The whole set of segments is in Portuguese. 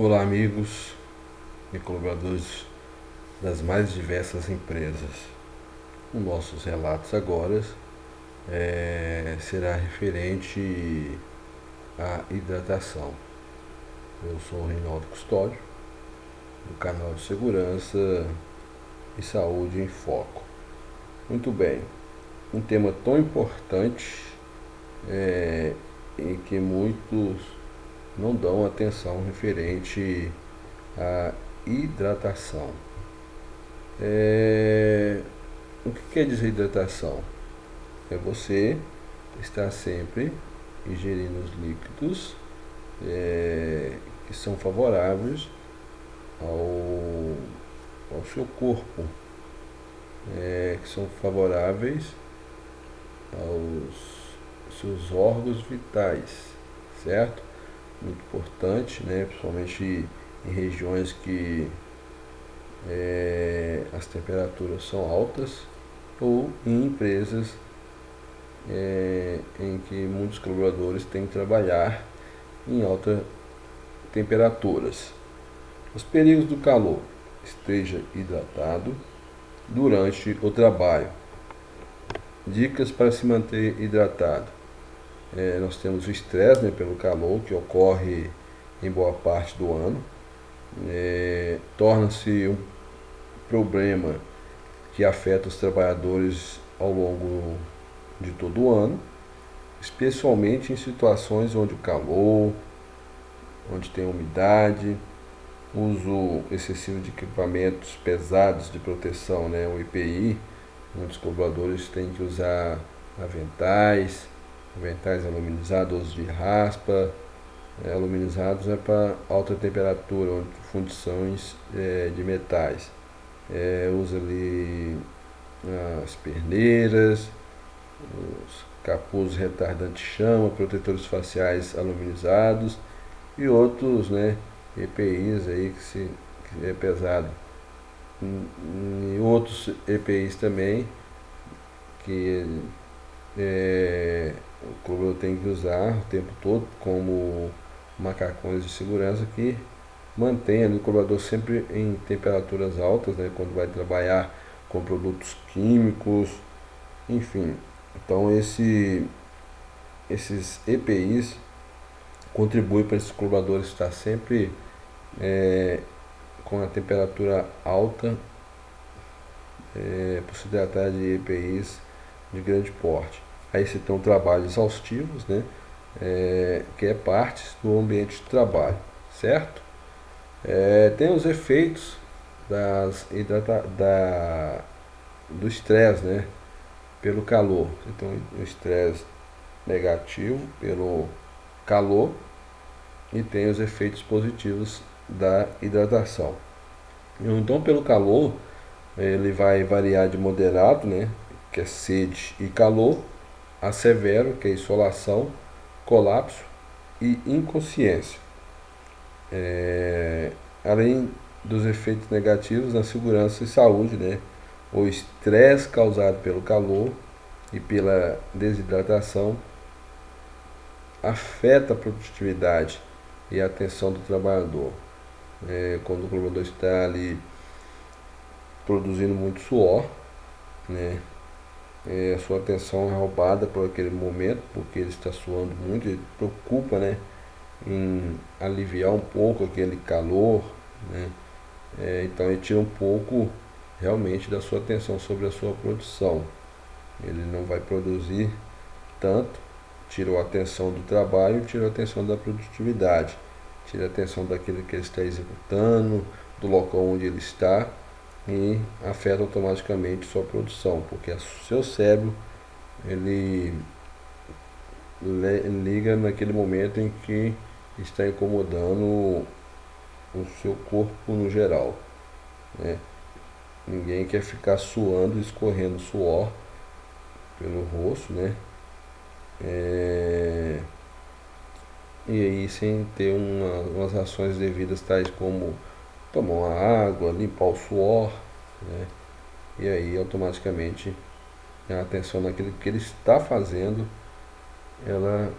Olá, amigos e colaboradores das mais diversas empresas. Os nossos relatos agora será referente à hidratação. Eu sou o Reinaldo Custódio, do canal de Segurança e Saúde em Foco. Muito bem, um tema tão importante em que muitos não dão atenção referente à hidratação. O que quer dizer hidratação? É você estar sempre ingerindo os líquidos que são favoráveis ao seu corpo, que são favoráveis aos seus órgãos vitais, certo? Muito importante, né? Principalmente em regiões que as temperaturas são altas ou em empresas em que muitos colaboradores têm que trabalhar em altas temperaturas. Os perigos do calor: esteja hidratado durante o trabalho. Dicas para se manter hidratado: nós temos o estresse, né, pelo calor, que ocorre em boa parte do ano. Torna-se um problema que afeta os trabalhadores ao longo de todo o ano, especialmente em situações onde o calor, onde tem umidade, uso excessivo de equipamentos pesados de proteção, né, o EPI. Muitos colaboradores têm que usar aventais aluminizados de raspa. Aluminizados é para alta temperatura, onde fundições de metais. Usa ali as perneiras, os capuzes retardantes de chama, protetores faciais aluminizados e outros, né, EPIs aí que é pesado. E outros EPIs também que o colaborador tem que usar o tempo todo, como macacões de segurança que mantém o colaborador sempre em temperaturas altas, né, quando vai trabalhar com produtos químicos, enfim. Então esses EPIs contribuem para esses colaboradores estar sempre com a temperatura alta, por se tratar de EPIs de grande porte. Aí você tem um trabalho exaustivos, né, que é parte do ambiente de trabalho, certo? Tem os efeitos do estresse, né, pelo calor. Então, o estresse negativo pelo calor, e tem os efeitos positivos da hidratação. Então, pelo calor, ele vai variar de moderado, né, que é sede e calor, a severo, que é insolação, colapso e inconsciência. Além dos efeitos negativos na segurança e saúde, né, o estresse causado pelo calor e pela desidratação afeta a produtividade e a atenção do trabalhador. Quando o colaborador está ali produzindo muito suor, né, a sua atenção é roubada por aquele momento, porque ele está suando muito, ele preocupa, né, em aliviar um pouco aquele calor, né, então ele tira um pouco realmente da sua atenção sobre a sua produção. Ele não vai produzir tanto, tirou a atenção do trabalho, tirou a atenção da produtividade, tira a atenção daquilo que ele está executando, do local onde ele está, e afeta automaticamente sua produção, porque o seu cérebro ele liga naquele momento em que está incomodando o seu corpo no geral, né? Ninguém quer ficar suando, escorrendo suor pelo rosto, né? E aí sem ter umas ações devidas, tais como tomar uma água, limpar o suor, né? E aí automaticamente a atenção naquilo que ele está fazendo, ela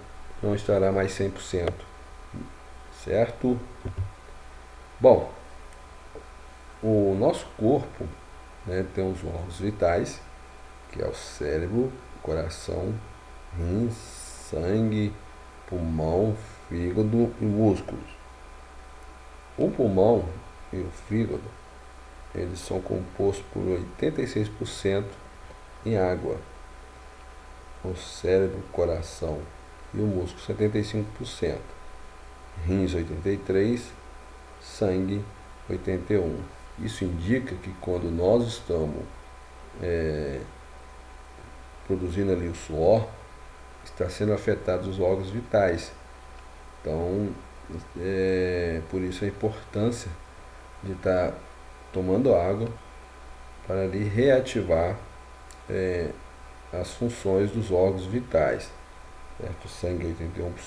não estará mais 100%, certo? Bom, o nosso corpo, né, tem os órgãos vitais, que é o cérebro, coração, rins, sangue, pulmão, fígado e músculos. O pulmão e o fígado, eles são compostos por 86% em água. O cérebro, coração e o músculo 75%. Rins 83%, sangue 81%. Isso indica que quando nós estamos produzindo ali o suor, está sendo afetados os órgãos vitais. Então, por isso a importância de estar tomando água para ali reativar as funções dos órgãos vitais. Certo? O sangue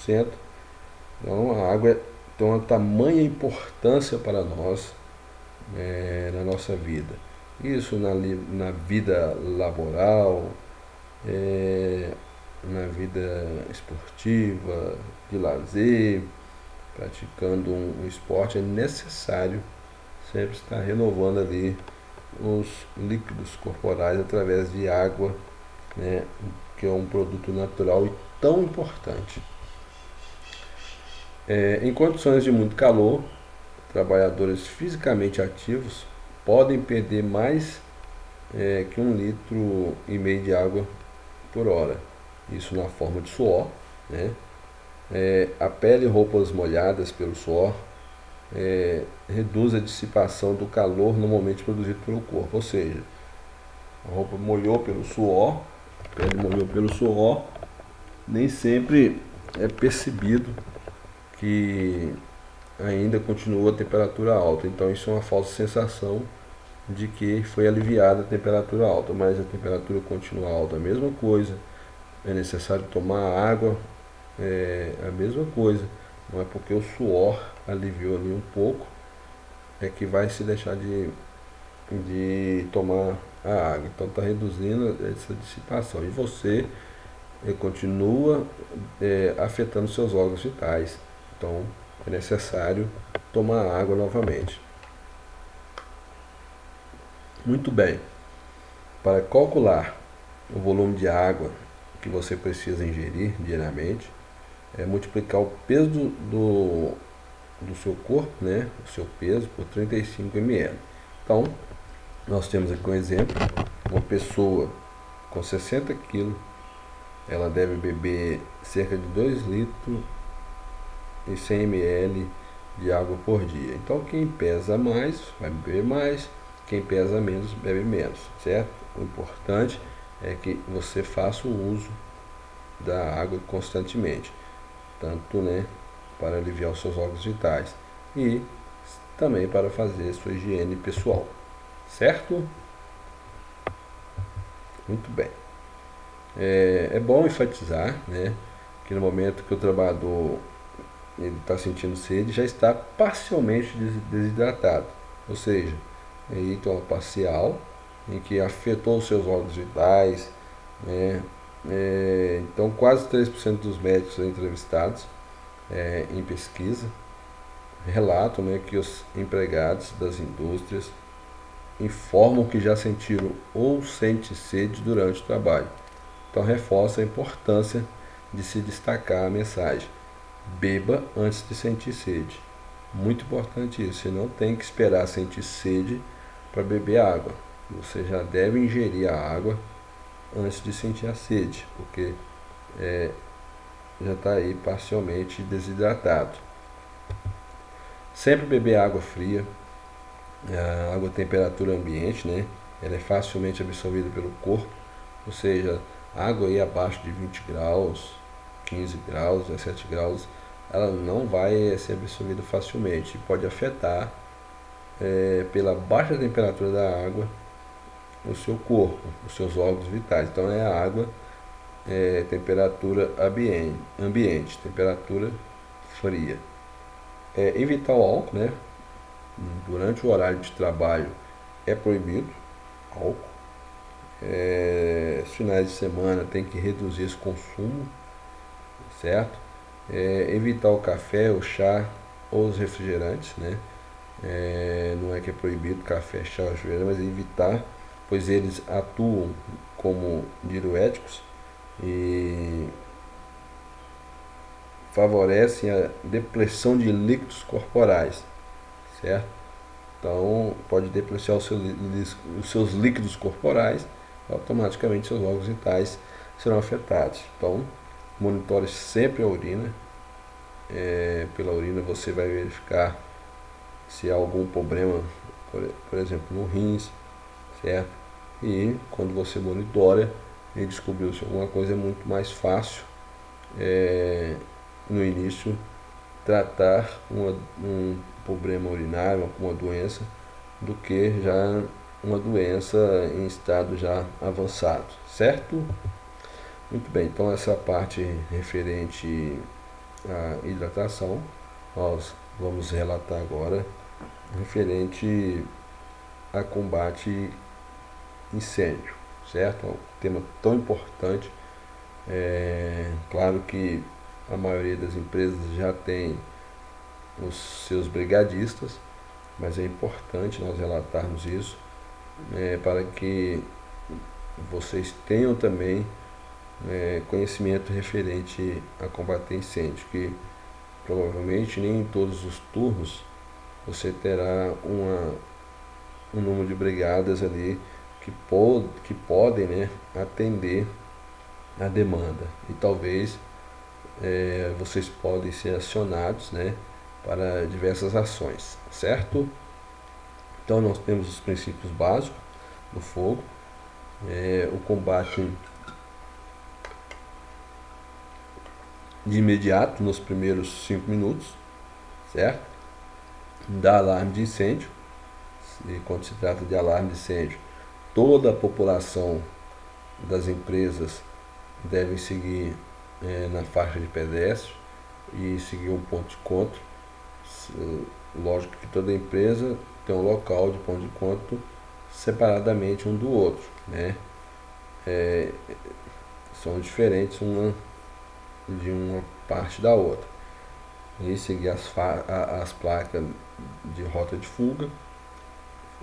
81%. Então a água tem uma tamanha importância para nós na nossa vida. Isso na vida laboral, na vida esportiva, de lazer, praticando um esporte, é necessário sempre estar renovando ali os líquidos corporais através de água, né, que é um produto natural e tão importante. Em condições de muito calor, trabalhadores fisicamente ativos podem perder mais que 1,5 litro de água por hora. Isso na forma de suor, né? A pele e roupas molhadas pelo suor reduz a dissipação do calor normalmente produzido pelo corpo. Ou seja, a roupa molhou pelo suor, a pele molhou pelo suor, nem sempre é percebido que ainda continua a temperatura alta. Então isso é uma falsa sensação de que foi aliviada a temperatura alta, mas a temperatura continua alta. A mesma coisa, é necessário tomar água, a mesma coisa. Não é porque o suor aliviou ali um pouco é que vai se deixar de tomar a água. Então está reduzindo essa dissipação. E você continua afetando seus órgãos vitais. Então é necessário tomar água novamente. Muito bem. Para calcular o volume de água que você precisa ingerir diariamente, é multiplicar o peso do seu corpo, né, o seu peso, por 35 ml. Então, nós temos aqui um exemplo: uma pessoa com 60 quilos, ela deve beber cerca de 2 litros e 100 ml de água por dia. Então, quem pesa mais vai beber mais, quem pesa menos bebe menos, certo? O importante é que você faça o uso da água constantemente, tanto, né, para aliviar os seus órgãos vitais e também para fazer sua higiene pessoal, certo? Muito bem. É bom enfatizar, né, que no momento que o trabalhador ele está sentindo sede, já está parcialmente desidratado, ou seja, então parcial, em que afetou os seus órgãos vitais, né? Então quase 3% dos médicos entrevistados em pesquisa relatam, né, que os empregados das indústrias informam que já sentiram ou sentem sede durante o trabalho. Então reforça a importância de se destacar a mensagem: beba antes de sentir sede. Muito importante isso. Você não tem que esperar sentir sede para beber água. Você já deve ingerir a água antes de sentir a sede, porque já está aí parcialmente desidratado. Sempre beber água fria, a água a temperatura ambiente, né? Ela é facilmente absorvida pelo corpo, ou seja, água aí abaixo de 20 graus, 15 graus, 17 graus, ela não vai ser absorvida facilmente. Pode afetar, pela baixa temperatura da água, o seu corpo, os seus órgãos vitais. Então é a água, temperatura ambiente, temperatura fria. Evitar o álcool, né? Durante o horário de trabalho é proibido álcool. Finais de semana tem que reduzir esse consumo, certo? Evitar o café, o chá ou os refrigerantes, né? Não é que é proibido café, chá ou chuveira, mas é evitar, pois eles atuam como diuréticos e favorecem a depressão de líquidos corporais, certo? Então, pode depreciar os seus líquidos corporais, automaticamente seus órgãos vitais serão afetados. Então, monitore sempre a urina. Pela urina você vai verificar se há algum problema, por exemplo, no rins, certo? E quando você monitora e descobriu se alguma coisa, é muito mais fácil no início tratar um problema urinário, uma doença, do que já uma doença em estado já avançado, certo? Muito bem, então essa parte referente à hidratação, nós vamos relatar agora referente a combate incêndio, certo? É um tema tão importante. Claro que a maioria das empresas já tem os seus brigadistas, mas é importante nós relatarmos isso, para que vocês tenham também conhecimento referente a combater incêndio, que provavelmente nem em todos os turnos você terá um número de brigadas ali que podem, né, atender a demanda, e talvez vocês podem ser acionados, né, para diversas ações, certo? Então nós temos os princípios básicos do fogo, o combate de imediato nos primeiros 5 minutos, certo? Dá alarme de incêndio, e quando se trata de alarme de incêndio, toda a população das empresas deve seguir na faixa de pedestre e seguir um ponto de encontro. Lógico que toda empresa tem um local de ponto de encontro separadamente um do outro, né? São diferentes uma de uma parte da outra. E seguir as placas de rota de fuga,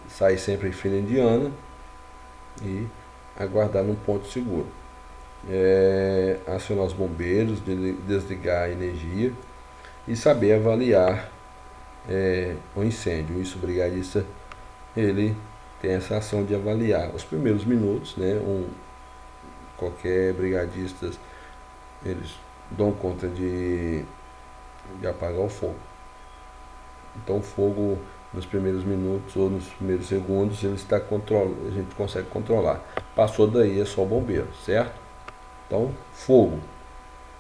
sair sempre em fila indiana e aguardar num ponto seguro. Acionar os bombeiros, desligar a energia e saber avaliar o incêndio. Isso, o brigadista, ele tem essa ação de avaliar os primeiros minutos, né? Qualquer brigadista, eles dão conta de apagar o fogo. Então o fogo nos primeiros minutos ou nos primeiros segundos ele está a gente consegue controlar. Passou daí é só o bombeiro, certo? Então fogo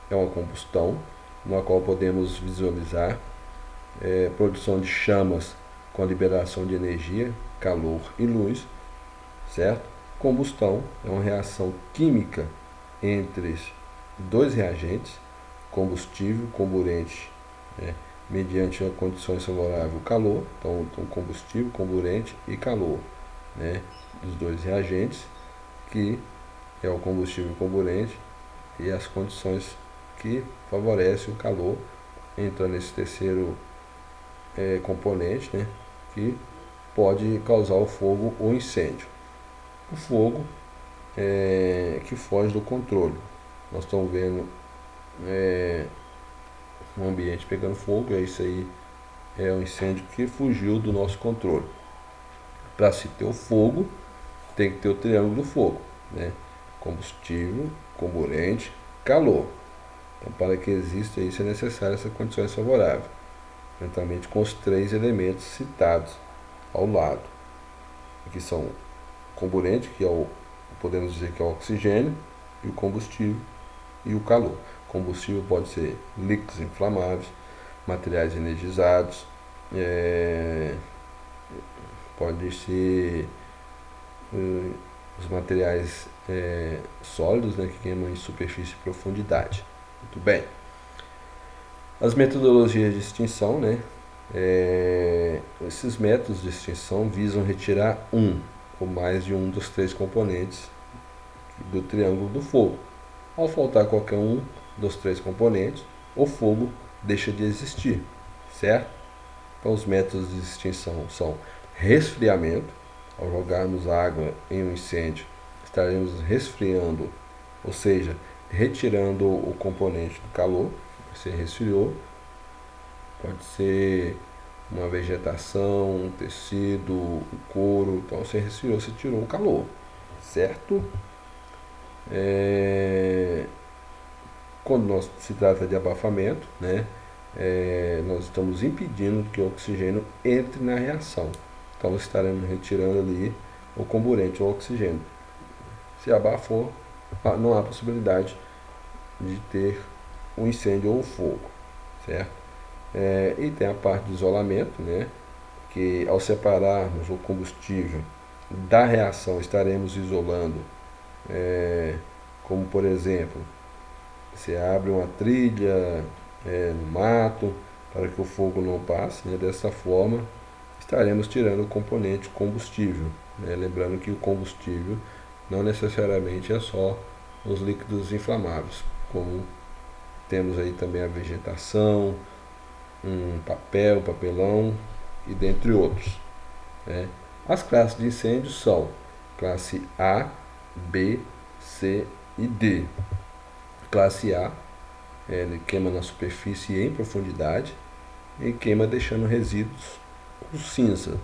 é uma combustão na qual podemos visualizar produção de chamas com a liberação de energia, calor e luz, certo? Combustão é uma reação química entre dois reagentes, combustível, comburente, mediante uma condições favorável, calor, então combustível, comburente e calor, né, dos dois reagentes, que é o combustível e comburente, e as condições que favorecem o calor, entra nesse terceiro componente, né, que pode causar o fogo ou incêndio. O fogo que foge do controle. Nós estamos vendo um ambiente pegando fogo, isso aí é um incêndio que fugiu do nosso controle. Para se ter o fogo, tem que ter o triângulo do fogo, né? Combustível, comburente, calor. Então, para que exista isso, é necessário essas condições favoráveis, juntamente com os três elementos citados ao lado, que são o comburente, que podemos dizer que é o oxigênio, e o combustível e o calor. Combustível pode ser líquidos inflamáveis, materiais energizados, pode ser os materiais sólidos, né, que queimam em superfície e profundidade. Muito bem. As metodologias de extinção, né? Esses métodos de extinção visam retirar um ou mais de um dos três componentes do triângulo do fogo. Ao faltar qualquer um dos três componentes, o fogo deixa de existir, certo? Então, os métodos de extinção são resfriamento. Ao jogarmos água em um incêndio, estaremos resfriando, ou seja, retirando o componente do calor. Você resfriou, pode ser uma vegetação, um tecido, um couro. Então você resfriou, você tirou o calor, certo? Quando se trata de abafamento, né, nós estamos impedindo que o oxigênio entre na reação. Então estaremos retirando ali o comburente, o oxigênio. Se abafou, não há possibilidade de ter um incêndio ou um fogo, certo? E tem a parte de isolamento, né, que ao separarmos o combustível da reação estaremos isolando, como por exemplo, você abre uma trilha no mato para que o fogo não passe, né? Dessa forma estaremos tirando o componente combustível, né? Lembrando que o combustível não necessariamente é só os líquidos inflamáveis, como temos aí também a vegetação, um papel, papelão e dentre outros, né? As classes de incêndio são classe A, B, C e D. Classe A, ele queima na superfície e em profundidade e queima deixando resíduos ou cinza.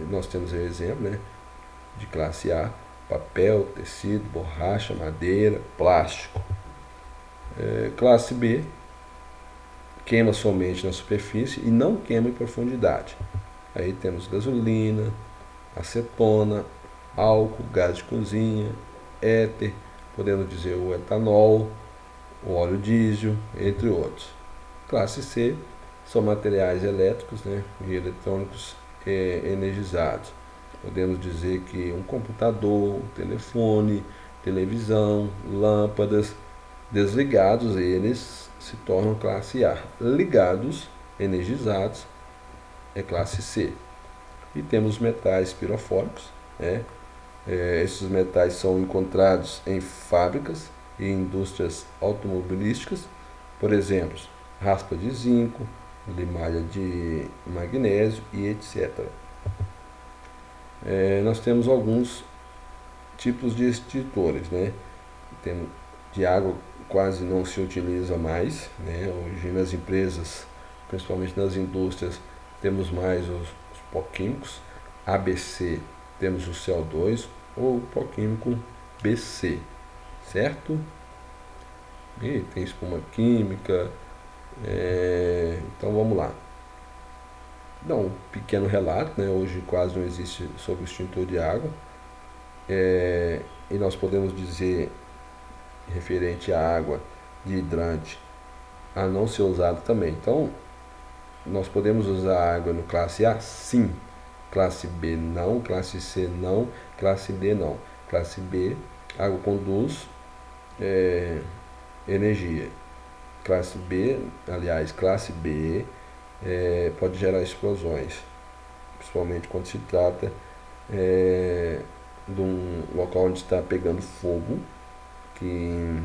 Nós temos aí o exemplo, né, de classe A: papel, tecido, borracha, madeira, plástico. Classe B, queima somente na superfície e não queima em profundidade. Aí temos gasolina, acetona, álcool, gás de cozinha, éter, podemos dizer o etanol, o óleo diesel, entre outros. Classe C são materiais elétricos, né, e eletrônicos energizados. Podemos dizer que um computador, telefone, televisão, lâmpadas, desligados eles se tornam classe A. Ligados, energizados, é classe C. E temos metais pirofóricos, né? Esses metais são encontrados em fábricas e indústrias automobilísticas, por exemplo, raspa de zinco, limalha de magnésio e etc. Nós temos alguns tipos de extintores, né? Tem, de água quase não se utiliza mais, né? Hoje nas empresas, principalmente nas indústrias, temos mais os pó químicos. ABC, temos o CO2 ou o pó químico BC, certo? E tem espuma química. Então vamos lá. Dá um pequeno relato, né? Hoje quase não existe sobre o extintor de água. E nós podemos dizer, referente à água de hidrante, a não ser usado também. Então, nós podemos usar água no classe A? Sim. Classe B não, classe C não, classe D não. Classe B, água conduz energia. Classe B, aliás, classe B pode gerar explosões, principalmente quando se trata de um local onde está pegando fogo, que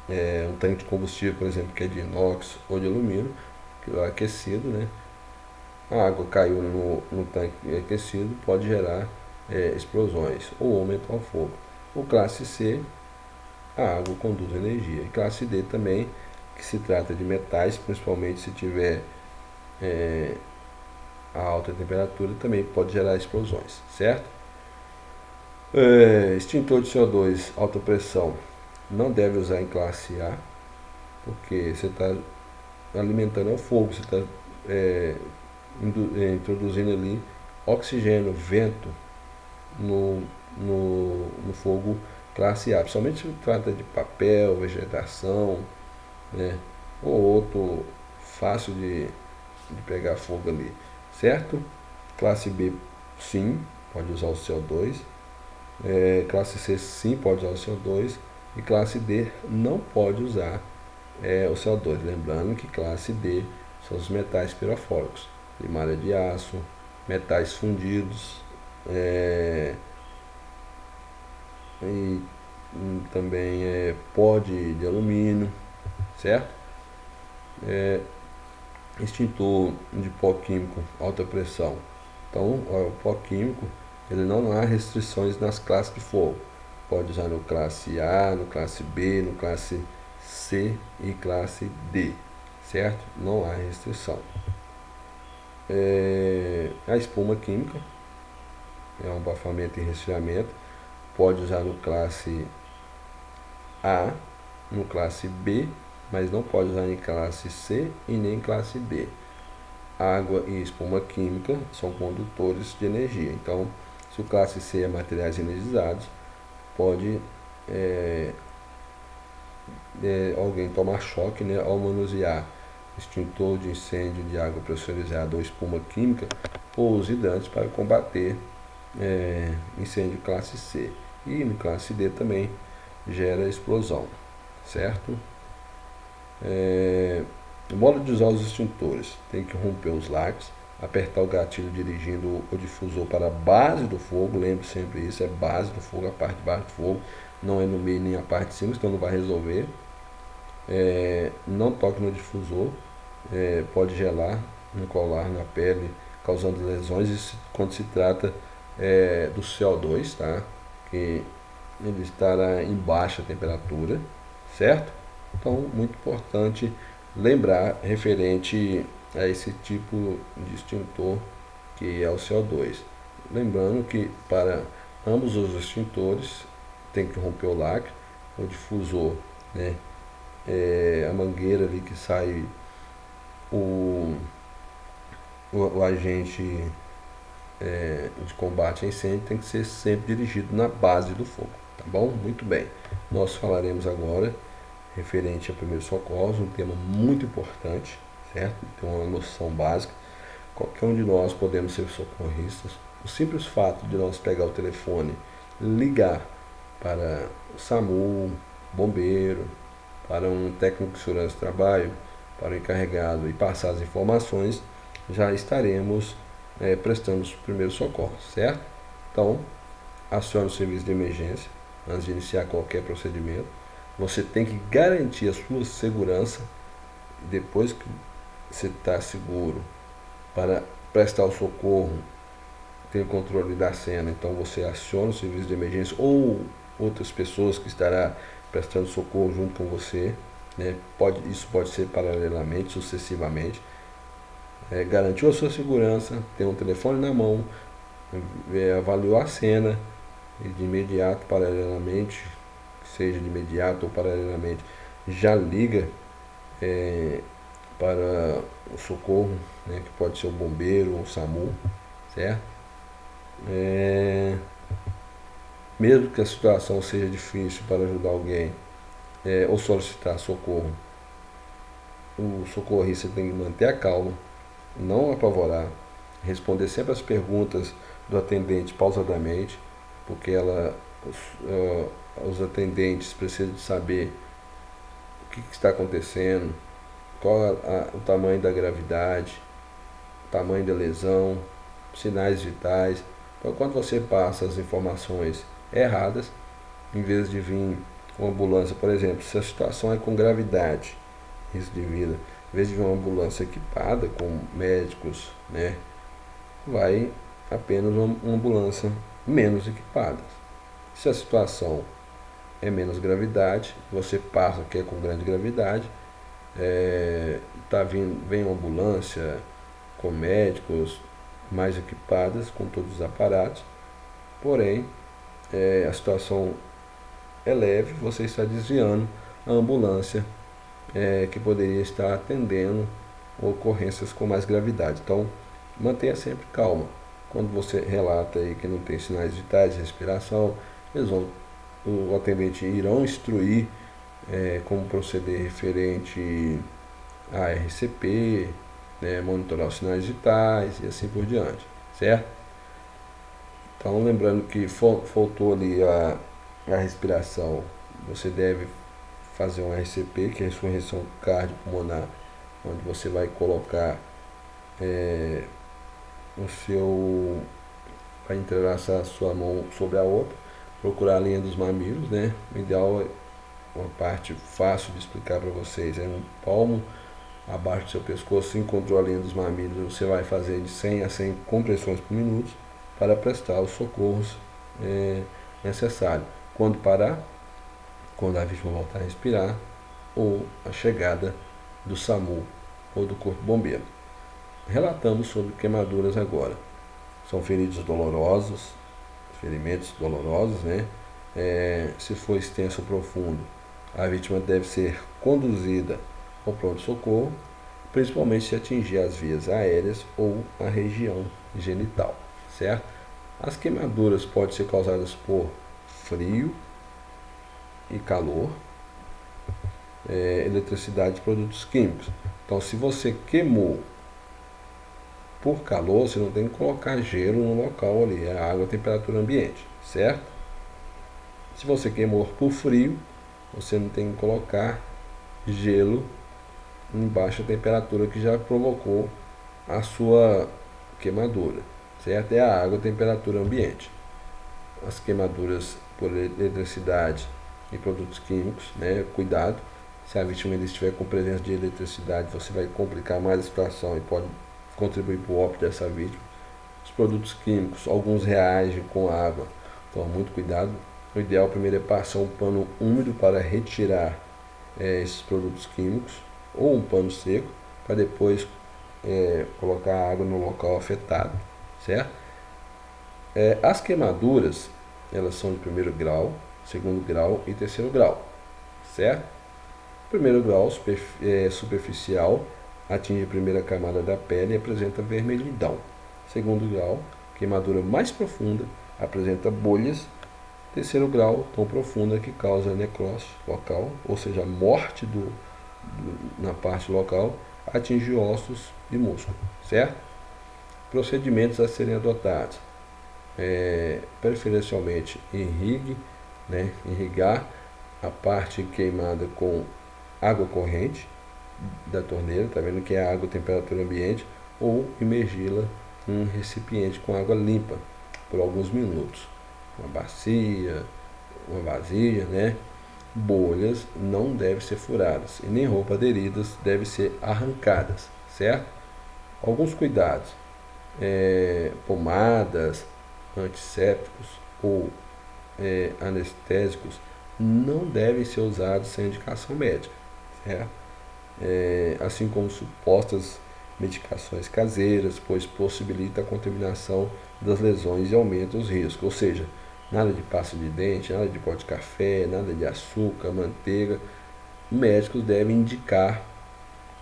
é um tanque de combustível, por exemplo, que é de inox ou de alumínio, que é aquecido, né? A água caiu no tanque aquecido, pode gerar explosões ou aumentar o fogo. O classe C, a água conduz energia. E classe D também, que se trata de metais, principalmente se tiver a alta temperatura, também pode gerar explosões, certo? Extintor de CO2 alta pressão não deve usar em classe A, porque você está alimentando o fogo, você está introduzindo ali oxigênio, vento no fogo classe A, principalmente se trata de papel, vegetação, né, ou outro fácil de pegar fogo ali, certo? Classe B, sim, pode usar o CO2. Classe C, sim, pode usar o CO2. E classe D não pode usar o CO2. Lembrando que classe D são os metais pirofóricos, limalha de aço, metais fundidos, e também pó de alumínio, certo? extintor de pó químico alta pressão. Então, o pó químico, ele não há restrições nas classes de fogo. Pode usar no classe A, no classe B, no classe C e classe D, certo? Não há restrição. A espuma química é um abafamento e resfriamento. Pode usar no classe A, no classe B, mas não pode usar em classe C e nem em classe D. Água e espuma química são condutores de energia. Então, se o classe C é materiais energizados, pode alguém tomar choque, né, ao manusear extintor de incêndio de água pressurizada ou espuma química ou os hidrantes para combater incêndio classe C. E no classe D também gera explosão, certo? No modo de usar os extintores, tem que romper os lacres, apertar o gatilho dirigindo o difusor para a base do fogo, lembre sempre isso, é base do fogo, a parte de baixo do fogo, não é no meio nem a parte de cima, então não vai resolver. Não toque no difusor, pode gelar no colar, na pele, causando lesões, isso quando se trata do CO2, tá? Que ele estará em baixa temperatura, certo? Então, muito importante lembrar referente a esse tipo de extintor que é o CO2. Lembrando que para ambos os extintores tem que romper o lacre, o difusor, né? A mangueira ali que sai o agente de combate a incêndio tem que ser sempre dirigido na base do fogo, tá bom? Muito bem. Nós falaremos agora referente a primeiros socorros, um tema muito importante, certo? Tem uma noção básica. Qualquer um de nós podemos ser socorristas. O simples fato de nós pegar o telefone, ligar para o SAMU, bombeiro, para um técnico de segurança do trabalho, para o encarregado e passar as informações, já estaremos prestando os primeiros socorros, certo? Então, acione o serviço de emergência antes de iniciar qualquer procedimento. Você tem que garantir a sua segurança depois que você está seguro para prestar o socorro, ter o controle da cena. Então você aciona o serviço de emergência ou outras pessoas que estará prestando socorro junto com você, né? Isso pode ser paralelamente, sucessivamente. Garantiu a sua segurança, tem um telefone na mão, avaliou a cena e de imediato, paralelamente, seja de imediato ou paralelamente, já liga para o socorro, né, que pode ser o bombeiro ou o SAMU, certo? Mesmo que a situação seja difícil para ajudar alguém ou solicitar socorro, o socorrista tem que manter a calma, não apavorar, responder sempre as perguntas do atendente pausadamente, porque os atendentes precisam de saber o que está acontecendo, qual o tamanho da gravidade, tamanho da lesão, sinais vitais. Então, quando você passa as informações erradas, em vez de vir uma ambulância, por exemplo, se a situação é com gravidade, risco de vida, em vez de vir uma ambulância equipada com médicos, né, vai apenas uma ambulância menos equipada. Se a situação é menos gravidade, você passa que é com grande gravidade, vem uma ambulância com médicos mais equipadas, com todos os aparatos, porém a situação é leve, você está desviando a ambulância que poderia estar atendendo ocorrências com mais gravidade. Então, mantenha sempre calma. Quando você relata aí que não tem sinais vitais de respiração, o atendente irão instruir como proceder referente a RCP, né, monitorar os sinais vitais e assim por diante, certo? Então, lembrando que faltou ali a respiração, você deve fazer um RCP, que é a ressurreição cardiopulmonar, onde você vai colocar vai entrelaçar a sua mão sobre a outra, procurar a linha dos mamilos, né? O ideal é uma parte fácil de explicar para vocês, é um palmo abaixo do seu pescoço, encontrou a linha dos mamíferos, você vai fazer de 100 a 100 compressões por minuto para prestar os socorros necessários. Quando parar, quando a vítima voltar a respirar, ou a chegada do SAMU ou do Corpo Bombeiro. Relatamos sobre queimaduras agora. São ferimentos dolorosos, né? Se for extenso ou profundo, a vítima deve ser conduzida ao pronto-socorro, principalmente se atingir as vias aéreas ou a região genital, certo? As queimaduras podem ser causadas por frio e calor, eletricidade e produtos químicos. Então, se você queimou por calor, você não tem que colocar gelo no local ali, é água a temperatura ambiente, certo? Se você queimou por frio, você não tem que colocar gelo em baixa temperatura que já provocou a sua queimadura, certo? É a água a temperatura ambiente. As queimaduras por eletricidade e produtos químicos, né? Cuidado, se a vítima ainda estiver com presença de eletricidade, você vai complicar mais a situação e pode contribuir para o óbito dessa vítima. Os produtos químicos, alguns reagem com água, então muito cuidado. O ideal primeiro é passar um pano úmido para retirar esses produtos químicos, ou um pano seco, para depois colocar a água no local afetado, certo? As queimaduras, elas são de primeiro grau, segundo grau e terceiro grau, certo? Primeiro grau superficial, atinge a primeira camada da pele e apresenta vermelhidão. Segundo grau, queimadura mais profunda, apresenta bolhas. Terceiro grau, tão profunda que causa necrose local, ou seja, morte na parte local, atinge ossos e músculo, certo? Procedimentos a serem adotados. Preferencialmente irrigar a parte queimada com água corrente da torneira, tá vendo que é água a temperatura ambiente, ou imergi-la em um recipiente com água limpa por alguns minutos. Uma bacia, uma vasilha, né? Bolhas não devem ser furadas e nem roupas aderidas devem ser arrancadas, certo? Alguns cuidados: pomadas, antissépticos ou anestésicos não devem ser usados sem indicação médica, certo? Assim como supostas medicações caseiras, pois possibilita a contaminação das lesões e aumenta os riscos. Ou seja, nada de pasta de dente, nada de pó de café, nada de açúcar, manteiga. Médicos devem indicar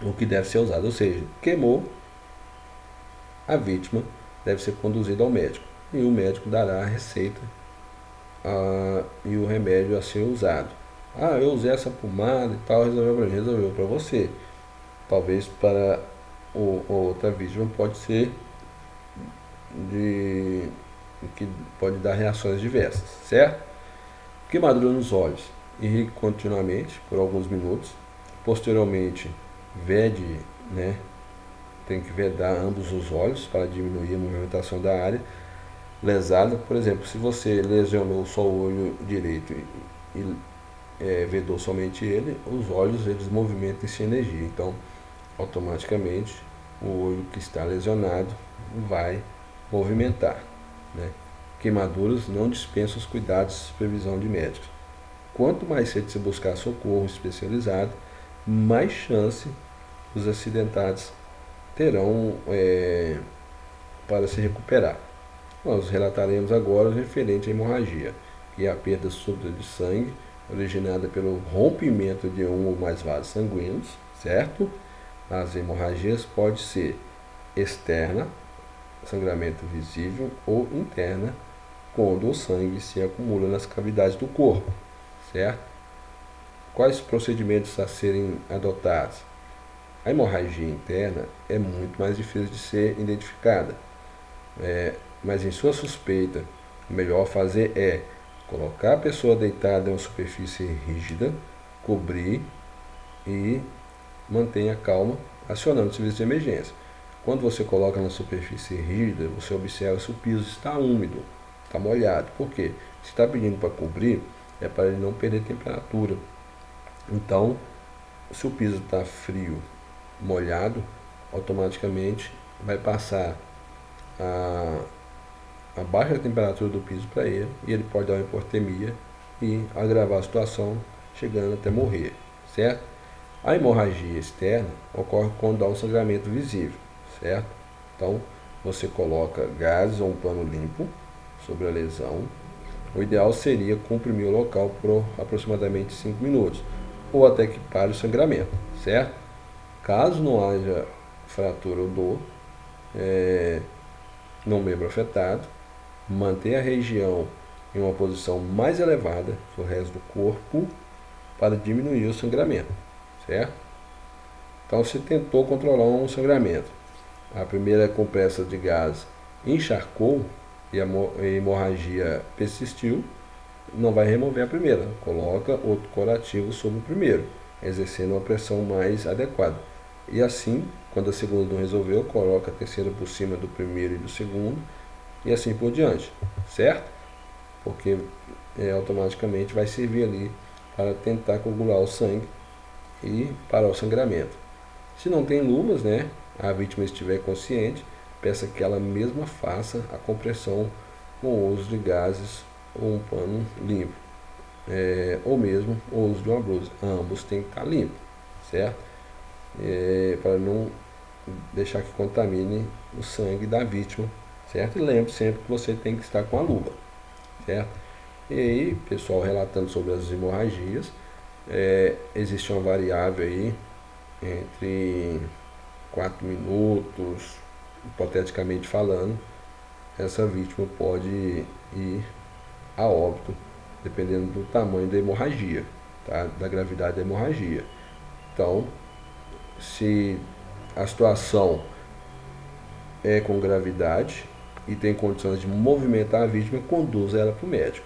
o que deve ser usado. Ou seja, queimou, a vítima deve ser conduzida ao médico e o médico dará a receita e o remédio a ser usado. Eu usei essa pomada e tal, resolveu para você. Talvez para outra vítima pode ser que pode dar reações diversas, certo? Queimadura nos olhos. Irrigue continuamente por alguns minutos. Posteriormente, vede, né? Tem que vedar ambos os olhos para diminuir a movimentação da área lesada. Por exemplo, se você lesionou só o olho direito e vedou somente ele, os olhos eles movimentam essa energia, então automaticamente o olho que está lesionado vai movimentar, né? Queimaduras não dispensam os cuidados e supervisão de médicos. Quanto mais cedo se buscar socorro especializado, mais chance os acidentados terão para se recuperar. Nós relataremos agora o referente à hemorragia, que é a perda súbita de sangue originada pelo rompimento de um ou mais vasos sanguíneos, certo? As hemorragias podem ser externa, sangramento visível, ou interna, quando o sangue se acumula nas cavidades do corpo, certo? Quais procedimentos a serem adotados? A hemorragia interna é muito mais difícil de ser identificada, mas em sua suspeita, o melhor a fazer é colocar a pessoa deitada em uma superfície rígida, cobrir e mantenha calma, acionando o serviço de emergência. Quando você coloca na superfície rígida, você observa se o piso está úmido, está molhado. Por quê? Se está pedindo para cobrir, é para ele não perder temperatura. Então, se o piso está frio molhado, automaticamente vai passar a baixa temperatura do piso para ele, e ele pode dar uma hipotermia e agravar a situação, chegando até morrer, certo? A hemorragia externa ocorre quando há um sangramento visível, certo? Então, você coloca gases ou um pano limpo sobre a lesão. O ideal seria comprimir o local por aproximadamente 5 minutos, ou até que pare o sangramento, certo? Caso não haja fratura ou dor no membro afetado, manter a região em uma posição mais elevada que o resto do corpo para diminuir o sangramento, certo? Então, se tentou controlar um sangramento, a primeira compressa de gás encharcou e a hemorragia persistiu, não vai remover a primeira, coloca outro curativo sobre o primeiro, exercendo uma pressão mais adequada. E assim, quando a segunda não resolveu, coloca a terceira por cima do primeiro e do segundo, e assim por diante, certo? Porque automaticamente vai servir ali para tentar coagular o sangue e parar o sangramento. Se não tem luvas, né, a vítima estiver consciente, peça que ela mesma faça a compressão com o uso de gases ou um pano limpo, ou mesmo o uso de uma blusa. Ambos têm que estar limpos, certo? Para não deixar que contamine o sangue da vítima, certo? E lembre sempre que você tem que estar com a luva, certo? E aí, pessoal, relatando sobre as hemorragias, existe uma variável aí entre 4 minutos, hipoteticamente falando, essa vítima pode ir a óbito, dependendo do tamanho da hemorragia, tá? Da gravidade da hemorragia. Então, se a situação é com gravidade e tem condições de movimentar a vítima, conduza ela para o médico.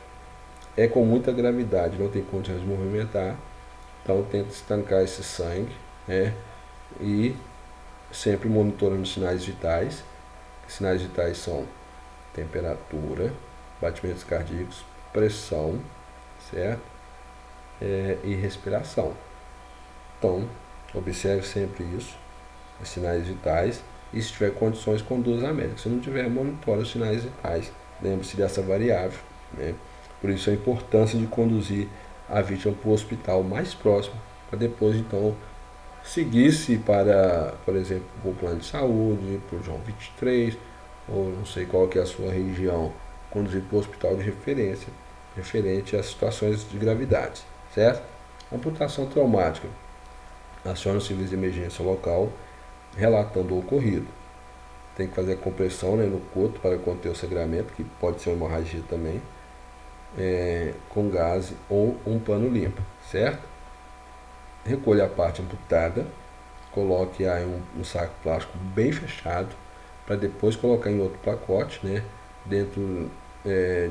É com muita gravidade, não tem condições de movimentar, então tenta estancar esse sangue, né? E sempre monitorando sinais vitais. Sinais vitais são temperatura, batimentos cardíacos, pressão, certo? E respiração. Então, observe sempre isso, os sinais vitais, e se tiver condições, conduza a médico. Se não tiver, monitore os sinais vitais. Lembre-se dessa variável, né? Por isso a importância de conduzir a vítima para o hospital mais próximo, para depois, então, seguir-se para, por exemplo, o plano de saúde, para o João 23, ou não sei qual que é a sua região, conduzir para o hospital de referência, referente a situações de gravidade, certo? Amputação traumática. Aciona o serviço de emergência local, relatando o ocorrido. Tem que fazer a compressão, né, no coto para conter o sangramento, que pode ser uma hemorragia também, com gás ou um pano limpo, certo? Recolha a parte amputada, coloque aí um saco plástico bem fechado, para depois colocar em outro pacote, né, dentro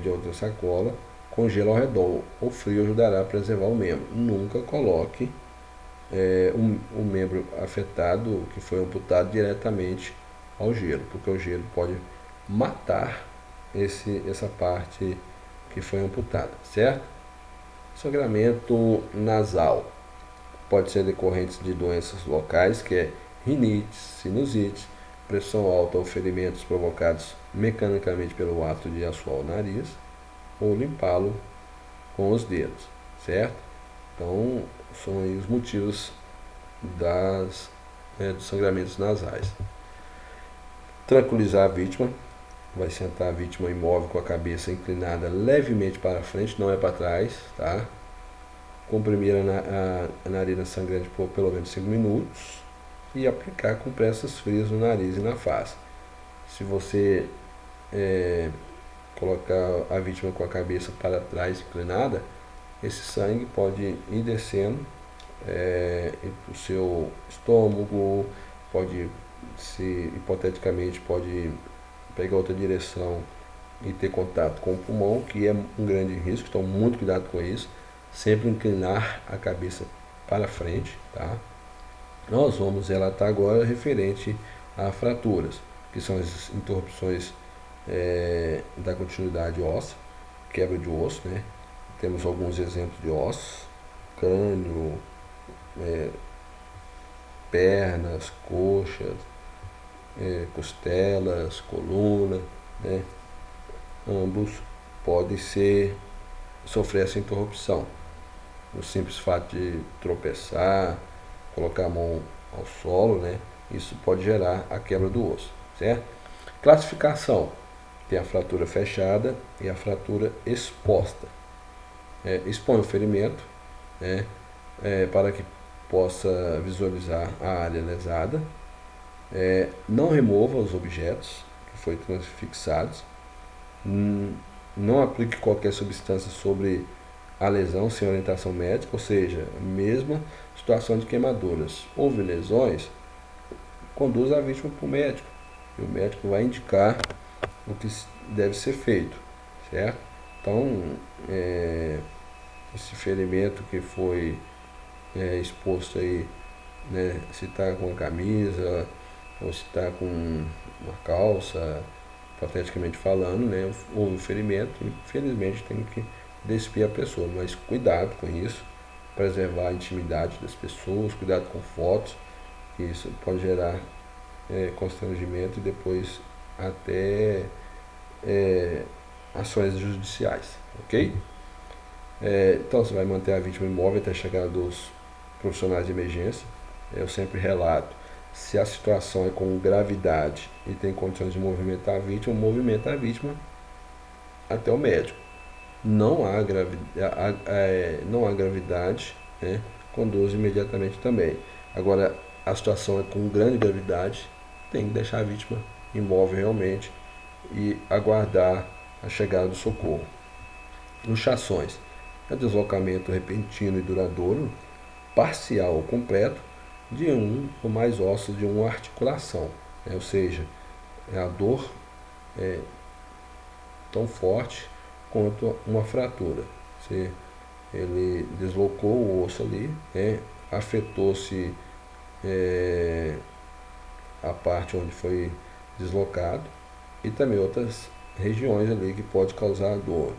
de outra sacola, com gelo ao redor. O frio ajudará a preservar o membro. Nunca coloque o membro afetado, que foi amputado, diretamente ao gelo, porque o gelo pode matar essa parte que foi amputada, certo? Sangramento nasal pode ser decorrente de doenças locais, que é rinite, sinusite, pressão alta ou ferimentos provocados mecanicamente pelo ato de assoar o nariz ou limpá-lo com os dedos, certo? Então, são aí os motivos dos sangramentos nasais. Tranquilizar a vítima, vai sentar a vítima imóvel com a cabeça inclinada levemente para frente, não é para trás, tá? Comprimir a narina sangrante por pelo menos 5 minutos e aplicar compressas frias no nariz e na face. Se você colocar a vítima com a cabeça para trás inclinada, esse sangue pode ir descendo para o seu estômago, pode se hipoteticamente pode pegar outra direção e ter contato com o pulmão, que é um grande risco, então muito cuidado com isso. Sempre inclinar a cabeça para frente, tá? Nós vamos relatar agora referente a fraturas, que são as interrupções da continuidade óssea, quebra de osso, né? Temos alguns exemplos de ossos, crânio, pernas, coxas, costelas, coluna, né? Ambos podem sofrer essa interrupção. O simples fato de tropeçar, colocar a mão ao solo, né? Isso pode gerar a quebra do osso, certo? Classificação: tem a fratura fechada e a fratura exposta. Expõe o ferimento, né? Para que possa visualizar a área lesada. Não remova os objetos que foram transfixados. Não aplique qualquer substância sobre a lesão sem orientação médica, ou seja, mesma situação de queimaduras. Houve lesões, conduz a vítima para o médico, e o médico vai indicar o que deve ser feito, certo? Então, esse ferimento que foi exposto aí, né, se está com a camisa ou se está com uma calça, hipoteticamente falando, né, houve um ferimento, infelizmente tem que despir a pessoa, mas cuidado com isso, preservar a intimidade das pessoas, cuidado com fotos, que isso pode gerar constrangimento e depois até ações judiciais, ok? Então você vai manter a vítima imóvel até a chegada dos profissionais de emergência. Eu sempre relato, se a situação é com gravidade e tem condições de movimentar a vítima, movimenta a vítima até o médico. Não há gravidade, né, conduz imediatamente também. Agora, a situação é com grande gravidade, tem que deixar a vítima imóvel realmente e aguardar a chegada do socorro. Luxações: é deslocamento repentino e duradouro, parcial ou completo, de um ou mais ossos de uma articulação, né? Ou seja, a dor é tão forte quanto uma fratura. Se ele deslocou o osso ali, né? Afetou-se a parte onde foi deslocado e também outras regiões ali que pode causar dor.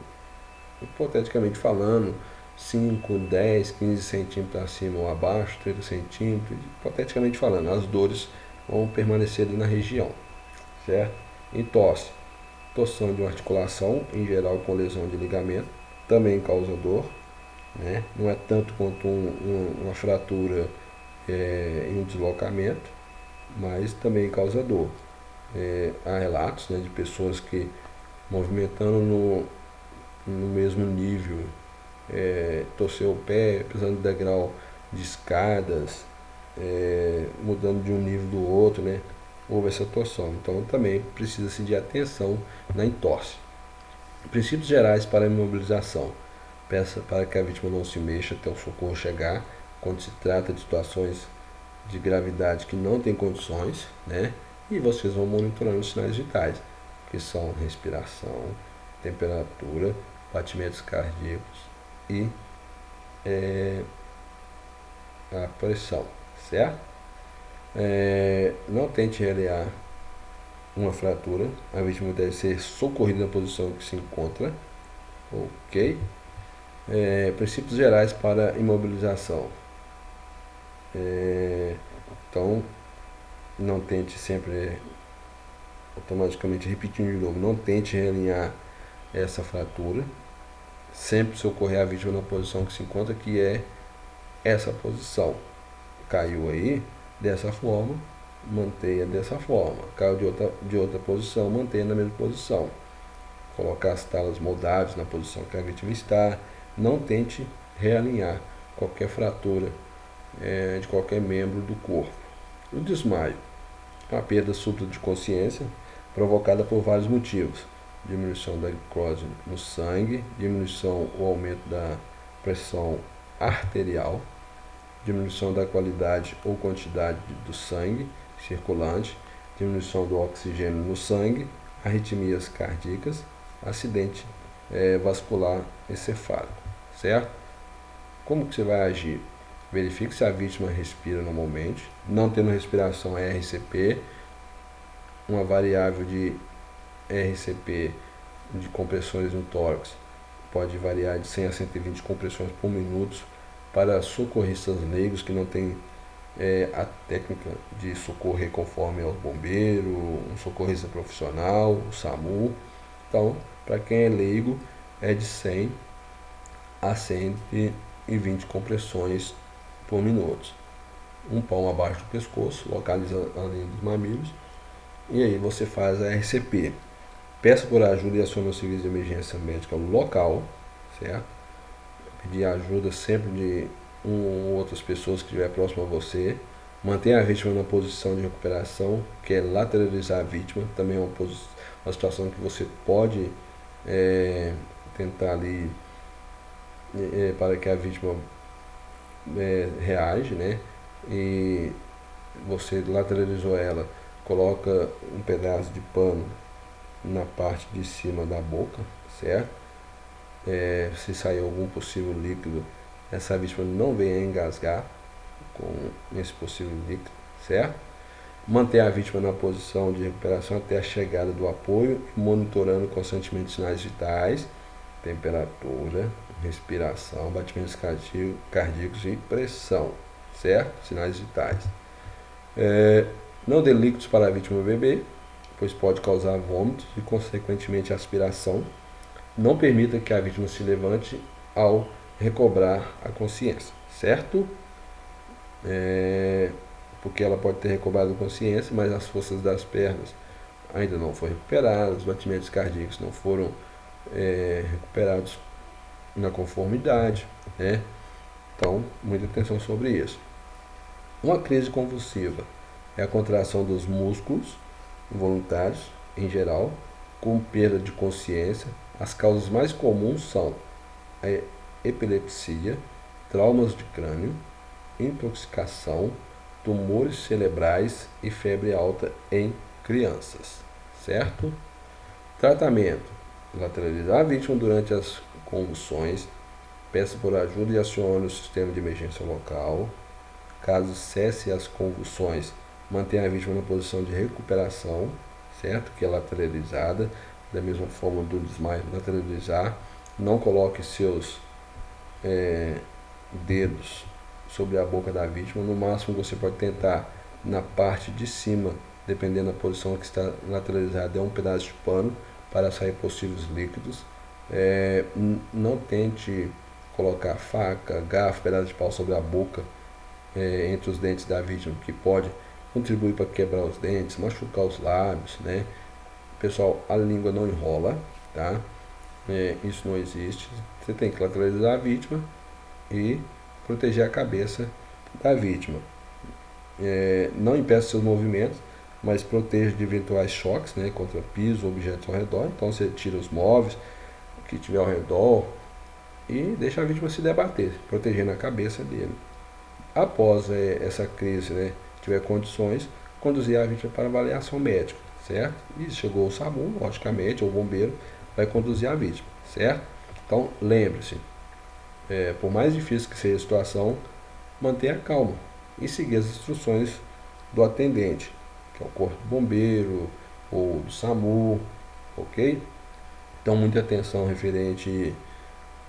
Hipoteticamente falando, 5, 10, 15 centímetros acima ou abaixo, 30 centímetros, hipoteticamente falando, as dores vão permanecer ali na região, certo? Entorse: torção de uma articulação, em geral com lesão de ligamento, também causa dor, né? Não é tanto quanto uma fratura em um deslocamento, mas também causa dor. Há relatos, né, de pessoas que movimentando no mesmo nível, torceu o pé, pisando de degrau de escadas, mudando de um nível do outro, né? Houve essa torção. Então também precisa-se de atenção na entorse. Princípios gerais para a imobilização: peça para que a vítima não se mexa até o socorro chegar, quando se trata de situações de gravidade que não tem condições, né? E vocês vão monitorando os sinais vitais, que são respiração, temperatura, batimentos cardíacos e a pressão, certo? Não tente realiar uma fratura, a vítima deve ser socorrida na posição que se encontra, ok? Princípios gerais para imobilização: então, não tente sempre, automaticamente repetindo de novo, não tente realinhar essa fratura, sempre socorrer a vítima na posição que se encontra, que é essa posição. Caiu aí, dessa forma, mantenha dessa forma. Caiu de outra posição, mantenha na mesma posição. Colocar as talas moldáveis na posição que a vítima está. Não tente realinhar qualquer fratura de qualquer membro do corpo. O desmaio: a perda súbita de consciência, provocada por vários motivos: diminuição da glicose no sangue, diminuição ou aumento da pressão arterial, diminuição da qualidade ou quantidade do sangue circulante, diminuição do oxigênio no sangue, arritmias cardíacas, acidente vascular encefálico, certo? Como que você vai agir? Verifique se a vítima respira normalmente. Não tendo respiração é RCP, uma variável de RCP de compressões no tórax pode variar de 100 a 120 compressões por minuto para socorristas leigos que não têm a técnica de socorrer conforme ao bombeiro, um socorrista profissional, o SAMU. Então, para quem é leigo, é de 100 a 120 compressões por minuto. Um palmo abaixo do pescoço, localiza a linha dos mamilos, e aí você faz a RCP. Peça por ajuda e acione o serviço de emergência médica local, certo? Pedir ajuda sempre de ou outras pessoas que estiver próximo a você. Mantenha a vítima na posição de recuperação, que é lateralizar a vítima. Também é uma situação que você pode tentar ali para que a vítima reage, né? E você lateralizou ela, coloca um pedaço de pano na parte de cima da boca, certo? Se sair algum possível líquido, essa vítima não venha engasgar com esse possível líquido, certo? Manter a vítima na posição de recuperação até a chegada do apoio, monitorando constantemente sinais vitais, temperatura, respiração, batimentos cardíacos e pressão, certo? Sinais vitais. Não dê líquidos para a vítima beber, pois pode causar vômitos e, consequentemente, aspiração. Não permita que a vítima se levante ao recobrar a consciência, certo? Porque ela pode ter recobrado a consciência, mas as forças das pernas ainda não foram recuperadas, os batimentos cardíacos não foram recuperados na conformidade, né? Então, muita atenção sobre isso. Uma crise convulsiva é a contração dos músculos involuntários, em geral, com perda de consciência. As causas mais comuns são a epilepsia, traumas de crânio, intoxicação, tumores cerebrais e febre alta em crianças, certo? Tratamento: lateralizar a vítima durante as convulsões, peça por ajuda e acione o sistema de emergência local. Caso cesse as convulsões, mantenha a vítima na posição de recuperação, certo? Que é lateralizada, da mesma forma do desmaio, lateralizar. Não coloque seus dedos sobre a boca da vítima. No máximo você pode tentar na parte de cima, dependendo da posição que está lateralizada, é um pedaço de pano para sair possíveis líquidos. Não tente colocar faca, garfo, pedaço de pau sobre a boca, entre os dentes da vítima, que pode contribuir para quebrar os dentes, machucar os lábios, né? Pessoal, a língua não enrola, tá? Isso não existe. Você tem que lateralizar a vítima e proteger a cabeça da vítima. Não impeça seus movimentos, mas proteja de eventuais choques, né, contra piso, objetos ao redor. Então você tira os móveis que tiver ao redor e deixa a vítima se debater, protegendo a cabeça dele. Após essa crise, né, se tiver condições, conduzir a vítima para avaliação médica, certo? E chegou o SAMU, logicamente, ou o bombeiro, vai conduzir a vítima, certo? Então, lembre-se, por mais difícil que seja a situação, mantenha calma e seguir as instruções do atendente, que é o corpo do bombeiro ou do SAMU, ok? Então, muita atenção referente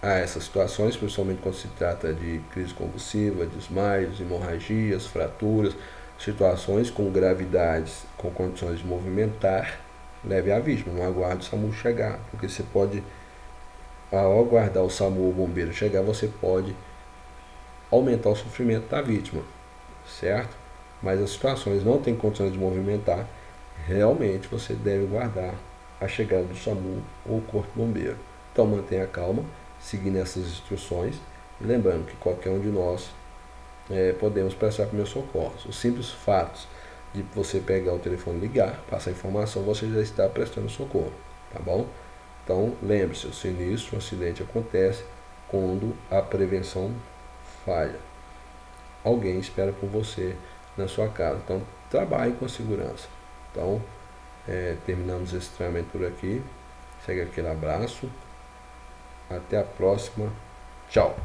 a essas situações, principalmente quando se trata de crise convulsiva, desmaios, hemorragias, fraturas, situações com gravidades, com condições de movimentar. Leve a vítima, não aguarde o SAMU chegar, porque você pode, ao aguardar o SAMU ou o bombeiro chegar, você pode aumentar o sofrimento da vítima, certo? Mas as situações não têm condições de movimentar, realmente você deve guardar a chegada do SAMU ou corpo bombeiro. Então mantenha calma, seguindo essas instruções, e lembrando que qualquer um de nós podemos prestar primeiros socorros. Os simples fatos de você pegar o telefone e ligar, passar a informação, você já está prestando socorro, tá bom? Então lembre-se, o sinistro, o acidente acontece quando a prevenção falha. Alguém espera por você na sua casa, então trabalhe com segurança. Então terminamos esse treinamento por aqui. Segue aquele abraço. Até a próxima. Tchau.